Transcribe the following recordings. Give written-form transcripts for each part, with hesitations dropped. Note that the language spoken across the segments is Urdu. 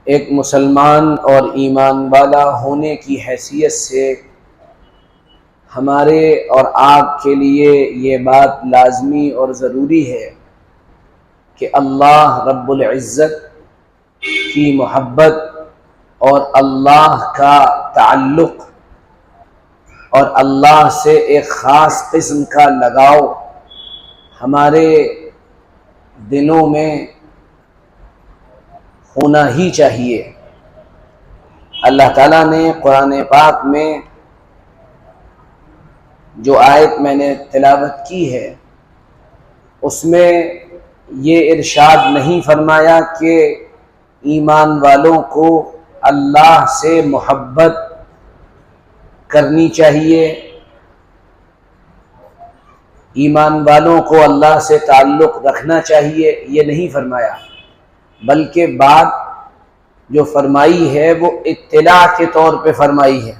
ایک مسلمان اور ایمان والا ہونے کی حیثیت سے ہمارے اور آپ کے لیے یہ بات لازمی اور ضروری ہے کہ اللہ رب العزت کی محبت اور اللہ کا تعلق اور اللہ سے ایک خاص قسم کا لگاؤ ہمارے دلوں میں ہونا ہی چاہیے۔ اللہ تعالیٰ نے قرآن پاک میں جو آیت میں نے تلاوت کی ہے اس میں یہ ارشاد نہیں فرمایا کہ ایمان والوں کو اللہ سے محبت کرنی چاہیے، ایمان والوں کو اللہ سے تعلق رکھنا چاہیے، یہ نہیں فرمایا، بلکہ بات جو فرمائی ہے وہ اطلاع کے طور پہ فرمائی ہے،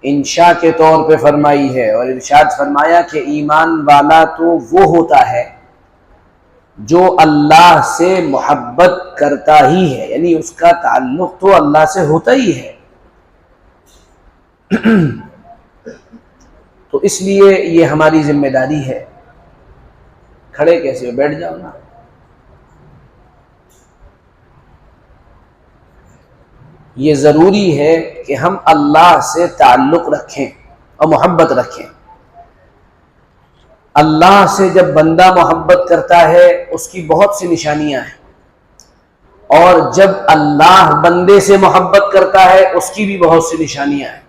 انشاء کے طور پہ فرمائی ہے، اور ارشاد فرمایا کہ ایمان والا تو وہ ہوتا ہے جو اللہ سے محبت کرتا ہی ہے، یعنی اس کا تعلق تو اللہ سے ہوتا ہی ہے۔ تو اس لیے یہ ہماری ذمہ داری ہے۔ کھڑے کیسے ہو؟ بیٹھ جاؤ نا۔ یہ ضروری ہے کہ ہم اللہ سے تعلق رکھیں اور محبت رکھیں۔ اللہ سے جب بندہ محبت کرتا ہے اس کی بہت سی نشانیاں ہیں، اور جب اللہ بندے سے محبت کرتا ہے اس کی بھی بہت سی نشانیاں ہیں۔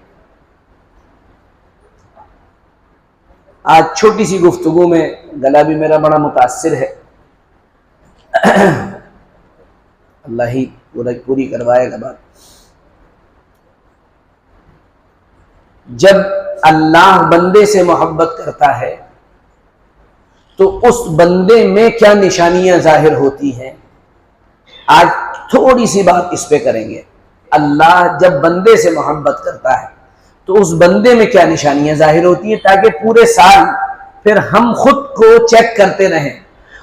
آج چھوٹی سی گفتگو میں گلا بھی میرا بڑا متاثر ہے، اللہ ہی پوری کروائے گا بات۔ جب اللہ بندے سے محبت کرتا ہے تو اس بندے میں کیا نشانیاں ظاہر ہوتی ہیں، آج تھوڑی سی بات اس پہ کریں گے۔ اللہ جب بندے سے محبت کرتا ہے تو اس بندے میں کیا نشانیاں ظاہر ہوتی ہیں، تاکہ پورے سال پھر ہم خود کو چیک کرتے رہیں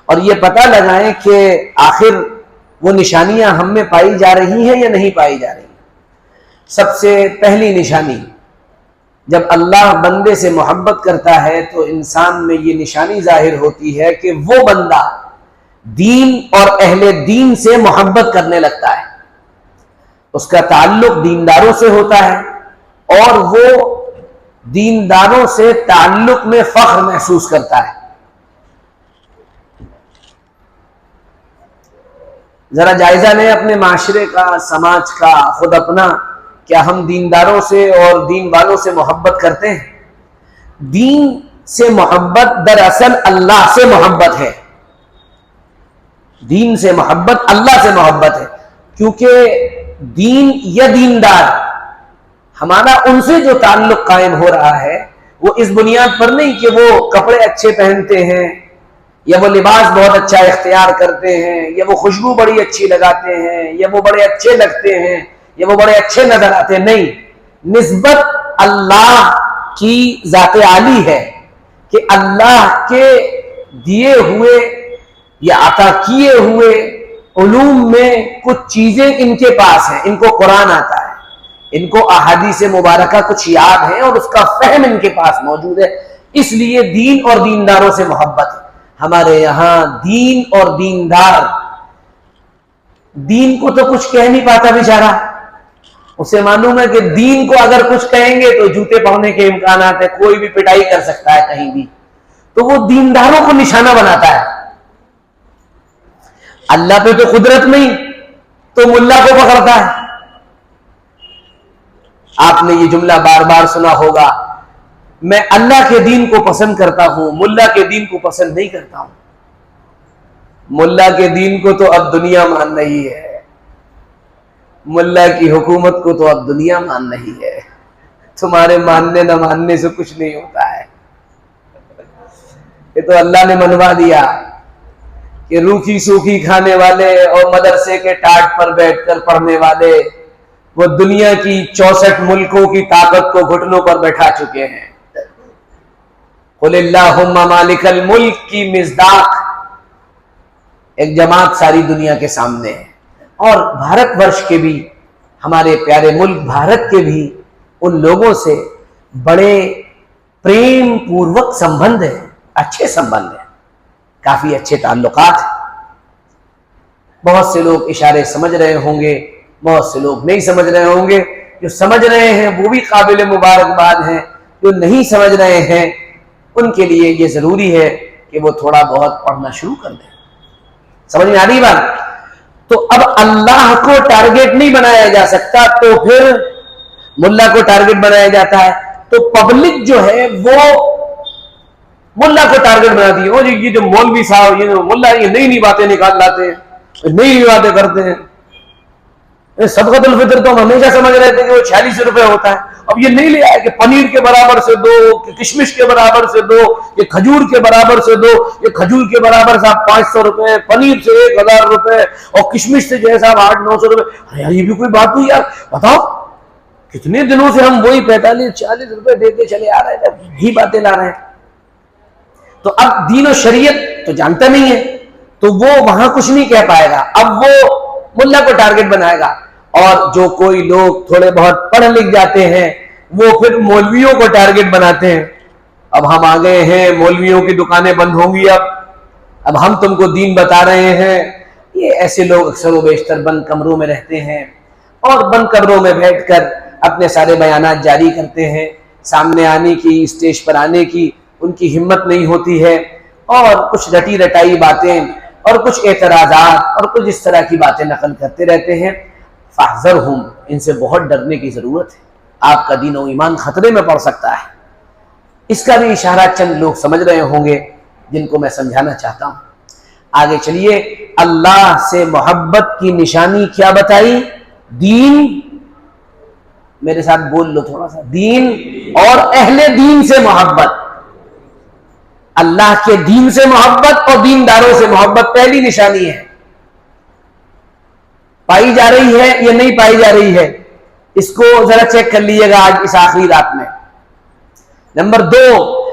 اور یہ پتہ لگائیں کہ آخر وہ نشانیاں ہم میں پائی جا رہی ہیں یا نہیں پائی جا رہی ہیں۔ سب سے پہلی نشانی، جب اللہ بندے سے محبت کرتا ہے تو انسان میں یہ نشانی ظاہر ہوتی ہے کہ وہ بندہ دین اور اہل دین سے محبت کرنے لگتا ہے، اس کا تعلق دینداروں سے ہوتا ہے اور وہ دینداروں سے تعلق میں فخر محسوس کرتا ہے۔ ذرا جائزہ لیں اپنے معاشرے کا، سماج کا، خود اپنا، کیا ہم دینداروں سے اور دین والوں سے محبت کرتے ہیں؟ دین سے محبت دراصل اللہ سے محبت ہے، دین سے محبت اللہ سے محبت ہے، کیونکہ دین یا دیندار ہمارا ان سے جو تعلق قائم ہو رہا ہے وہ اس بنیاد پر نہیں کہ وہ کپڑے اچھے پہنتے ہیں یا وہ لباس بہت اچھا اختیار کرتے ہیں یا وہ خوشبو بڑی اچھی لگاتے ہیں یا وہ بڑے اچھے لگتے ہیں یا وہ بڑے اچھے نظر آتے ہیں، نہیں، نسبت اللہ کی ذات عالی ہے کہ اللہ کے دیے ہوئے یا عطا کیے ہوئے علوم میں کچھ چیزیں ان کے پاس ہیں، ان کو قرآن آتا ہے، ان کو احادیث مبارکہ کچھ یاد ہیں اور اس کا فہم ان کے پاس موجود ہے، اس لیے دین اور دینداروں سے محبت ہے۔ ہمارے یہاں دین اور دیندار، دین کو تو کچھ کہہ نہیں پاتا بیچارہ، اسے معلوم ہے کہ دین کو اگر کچھ کہیں گے تو جوتے پڑنے کے امکانات ہیں، کوئی بھی پٹائی کر سکتا ہے کہیں بھی، تو وہ دینداروں کو نشانہ بناتا ہے۔ اللہ پہ تو قدرت نہیں تو ملا کو پکڑتا ہے۔ آپ نے یہ جملہ بار بار سنا ہوگا، میں اللہ کے دین کو پسند کرتا ہوں، ملا کے دین کو پسند نہیں کرتا ہوں۔ ملا کے دین کو تو اب دنیا مان رہی ہے، ملا کی حکومت کو تو اب دنیا مان رہی ہے، تمہارے ماننے نہ ماننے سے کچھ نہیں ہوتا ہے۔ یہ تو اللہ نے منوا دیا کہ روکھی سوکھی کھانے والے اور مدرسے کے ٹاٹ پر بیٹھ کر پڑھنے والے وہ دنیا کی 64 ملکوں کی طاقت کو گھٹنوں پر بیٹھا چکے ہیں۔ قل اللہم مالک الملک کی مصداق ایک جماعت ساری دنیا کے سامنے ہے۔ اور بھارت ورش کے بھی، ہمارے پیارے ملک بھارت کے بھی ان لوگوں سے بڑے پریم پوروک سمبند ہیں، اچھے سمبند ہیں، کافی اچھے تعلقات ہیں۔ بہت سے لوگ اشارے سمجھ رہے ہوں گے، بہت سے لوگ نہیں سمجھ رہے ہوں گے۔ جو سمجھ رہے ہیں وہ بھی قابل مبارکباد ہیں، جو نہیں سمجھ رہے ہیں ان کے لیے یہ ضروری ہے کہ وہ تھوڑا بہت پڑھنا شروع کر دیں۔ سمجھ میں آ رہی بات؟ تو اب اللہ کو ٹارگیٹ نہیں بنایا جا سکتا تو پھر ملا کو ٹارگیٹ بنایا جاتا ہے، تو پبلک جو ہے وہ ملا کو ٹارگیٹ بناتی ہے۔ جی یہ جو مولوی صاحب، یہ جو ملا، یہ نئی نئی باتیں نکال لاتے ہیں، نئی نئی باتیں کرتے ہیں۔ صدقۃ الفطر تو ہم ہمیشہ سمجھ رہے تھے کہ وہ 46 روپے ہوتا ہے، اب یہ نہیں لیا ہے کہ پنیر کے برابر سے دو، کہ کشمش کے برابر سے دو، کہ کھجور کے برابر سے دو، یہ کھجور کے برابر صاحب 500 روپے، پنیر سے 1000 روپے، اور کشمش سے جو ہے صاحب 800-900 روپے۔ ارے یار یہ بھی کوئی بات ہوئی یار؟ بتاؤ کتنے دنوں سے ہم وہی 45-40 روپے دیتے چلے آ رہے ہیں، یہی باتیں لا رہے ہیں۔ تو اب دین و شریعت تو جانتا نہیں ہے، تو وہ وہاں کچھ نہیں کہہ پائے گا، اب وہ ملا کو ٹارگیٹ بنائے گا۔ اور جو کوئی لوگ تھوڑے بہت پڑھ لکھ جاتے ہیں وہ پھر مولویوں کو ٹارگیٹ بناتے ہیں۔ اب ہم آ گئے ہیں، مولویوں کی دکانیں بند ہوں گی، اب ہم تم کو دین بتا رہے ہیں۔ یہ ایسے لوگ اکثر و بیشتر بند کمروں میں رہتے ہیں اور بند کمروں میں بیٹھ کر اپنے سارے بیانات جاری کرتے ہیں، سامنے آنے کی، اسٹیج پر آنے کی ان کی ہمت نہیں ہوتی ہے، اور کچھ رٹی رٹائی باتیں اور کچھ اعتراضات اور کچھ اس طرح کی باتیں نقل کرتے رہتے ہیں۔ فاحذرہم، ان سے بہت ڈرنے کی ضرورت ہے، آپ کا دین و ایمان خطرے میں پڑ سکتا ہے۔ اس کا بھی اشارہ چند لوگ سمجھ رہے ہوں گے جن کو میں سمجھانا چاہتا ہوں۔ آگے چلیے، اللہ سے محبت کی نشانی کیا بتائی؟ دین، میرے ساتھ بول لو تھوڑا سا، دین اور اہل دین سے محبت۔ اللہ کے دین سے محبت اور دینداروں سے محبت پہلی نشانی ہے۔ پائی جا رہی ہے یا نہیں پائی جا رہی ہے؟ اس کو ذرا چیک کر لیجیے گا آج اس آخری رات میں۔ نمبر 2،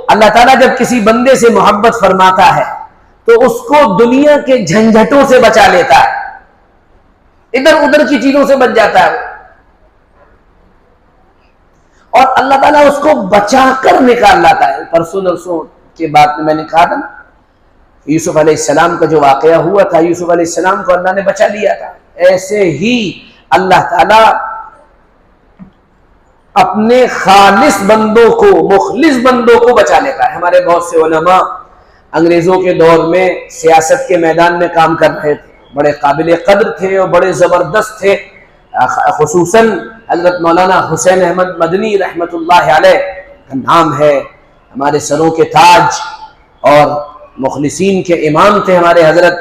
اللہ تعالیٰ جب کسی بندے سے محبت فرماتا ہے تو اس کو دنیا کے جھنجھٹوں سے بچا لیتا ہے، ادھر ادھر کی چیزوں سے بچ جاتا ہے، اور اللہ تعالیٰ اس کو بچا کر نکال لاتا ہے۔ پرسوں کے بعد میں نے کہا تھا نا، یوسف علیہ السلام کا جو واقعہ ہوا تھا، یوسف علیہ السلام کو اللہ نے بچا لیا تھا، ایسے ہی اللہ تعالیٰ اپنے خالص بندوں کو، مخلص بندوں کو بچا لیتا ہے۔ ہمارے بہت سے علماء انگریزوں کے دور میں سیاست کے میدان میں کام کر رہے تھے، بڑے قابل قدر تھے اور بڑے زبردست تھے، خصوصاً حضرت مولانا حسین احمد مدنی رحمۃ اللہ علیہ کا نام ہے، ہمارے سروں کے تاج اور مخلصین کے امام تھے ہمارے حضرت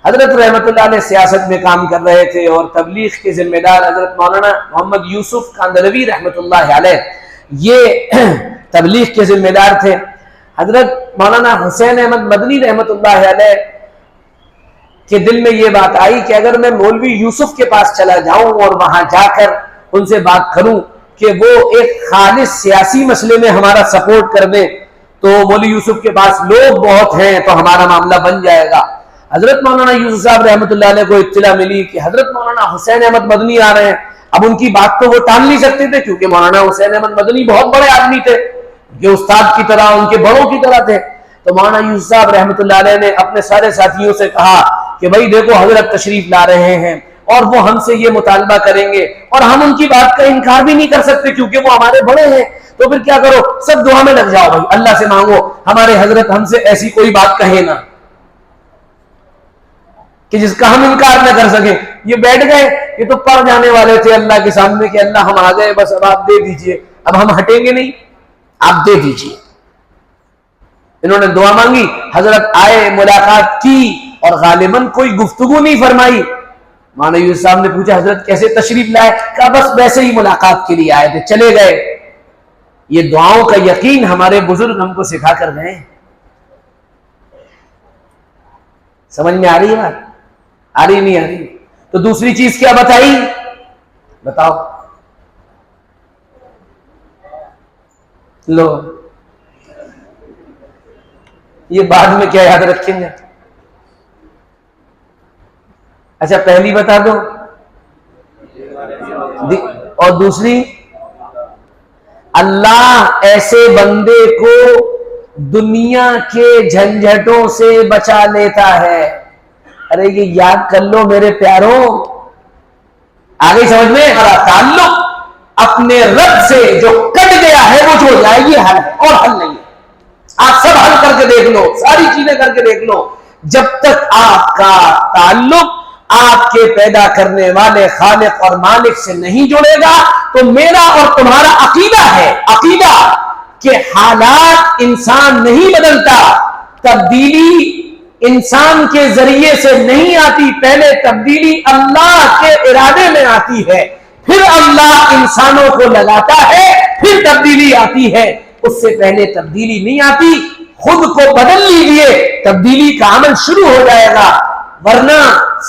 رحمۃ اللہ علیہ سیاست میں کام کر رہے تھے، اور تبلیغ کے ذمہ دار حضرت مولانا محمد یوسف کاندھلوی رحمۃ اللہ علیہ یہ تبلیغ کے ذمہ دار تھے۔ حضرت مولانا حسین احمد مدنی رحمۃ اللہ علیہ کے دل میں یہ بات آئی کہ اگر میں مولوی یوسف کے پاس چلا جاؤں اور وہاں جا کر ان سے بات کروں کہ وہ ایک خالص سیاسی مسئلے میں ہمارا سپورٹ کر دیں، تو مولوی یوسف کے پاس لوگ بہت ہیں تو ہمارا معاملہ بن جائے گا۔ حضرت مولانا یوسف صاحب رحمۃ اللہ علیہ کو اطلاع ملی کہ حضرت مولانا حسین احمد مدنی آ رہے ہیں۔ اب ان کی بات تو وہ ٹال نہیں سکتے تھے کیونکہ مولانا حسین احمد مدنی بہت بڑے آدمی تھے، جو استاد کی طرح، ان کے بڑوں کی طرح تھے۔ تو مولانا یوسف صاحب رحمۃ اللہ علیہ نے اپنے سارے ساتھیوں سے کہا کہ بھائی دیکھو حضرت تشریف لا رہے ہیں اور وہ ہم سے یہ مطالبہ کریں گے، اور ہم ان کی بات کا انکار بھی نہیں کر سکتے کیونکہ وہ ہمارے بڑے ہیں، تو پھر کیا کرو، سب دعا میں لگ جاؤ، بھائی اللہ سے مانگو ہمارے حضرت ہم سے ایسی کوئی بات کہے نا کہ جس کا ہم انکار نہ کر سکیں۔ یہ بیٹھ گئے، یہ تو پڑ جانے والے تھے اللہ کے سامنے کہ اللہ ہم آ گئے، بس اب آپ دے دیجئے، اب ہم ہٹیں گے نہیں، آپ دے دیجئے۔ انہوں نے دعا مانگی، حضرت آئے، ملاقات کی، اور غالباً کوئی گفتگو نہیں فرمائی۔ مولانا یوسف صاحب نے پوچھا حضرت کیسے تشریف لائے؟ کہا بس ویسے ہی ملاقات کے لیے آئے تھے، چلے گئے۔ یہ دعاؤں کا یقین ہمارے بزرگ ہم کو سکھا کر گئے۔ سمجھ میں آ رہی ہے بات؟ آ رہی نہیں آ رہی؟ تو دوسری چیز کیا بتائی؟ بتاؤ لو، یہ بعد میں کیا یاد رکھیں گے؟ اچھا پہلی بتا دو، اور دوسری اللہ ایسے بندے کو دنیا کے جھنجھٹوں سے بچا لیتا ہے. ارے یہ یاد کر لو میرے پیاروں, آگے سمجھ میں, ہمارا تعلق اپنے رب سے جو کٹ گیا ہے وہ جو ہو جائے, یہ حل ہے اور حل نہیں ہے. آپ سب حل کر کے دیکھ لو, ساری چیزیں کر کے دیکھ لو, جب تک آپ کا تعلق آپ کے پیدا کرنے والے خالق اور مالک سے نہیں جڑے گا تو میرا اور تمہارا عقیدہ ہے, عقیدہ کہ حالات انسان نہیں بدلتا, تبدیلی انسان کے ذریعے سے نہیں آتی, پہلے تبدیلی اللہ کے ارادے میں آتی ہے, پھر اللہ انسانوں کو لگاتا ہے, پھر تبدیلی آتی ہے. اس سے پہلے تبدیلی نہیں آتی. خود کو بدل لیجئے, تبدیلی کا عمل شروع ہو جائے گا, ورنہ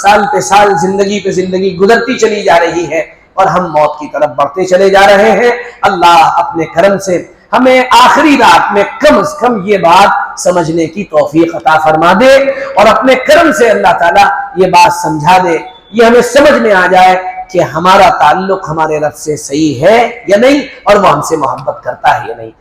سال پہ سال زندگی پہ زندگی گزرتی چلی جا رہی ہے اور ہم موت کی طرف بڑھتے چلے جا رہے ہیں. اللہ اپنے کرم سے ہمیں آخری رات میں کم از کم یہ بات سمجھنے کی توفیق عطا فرما دے, اور اپنے کرم سے اللہ تعالیٰ یہ بات سمجھا دے, یہ ہمیں سمجھ میں آ جائے کہ ہمارا تعلق ہمارے رب سے صحیح ہے یا نہیں, اور وہ ہم سے محبت کرتا ہے یا نہیں.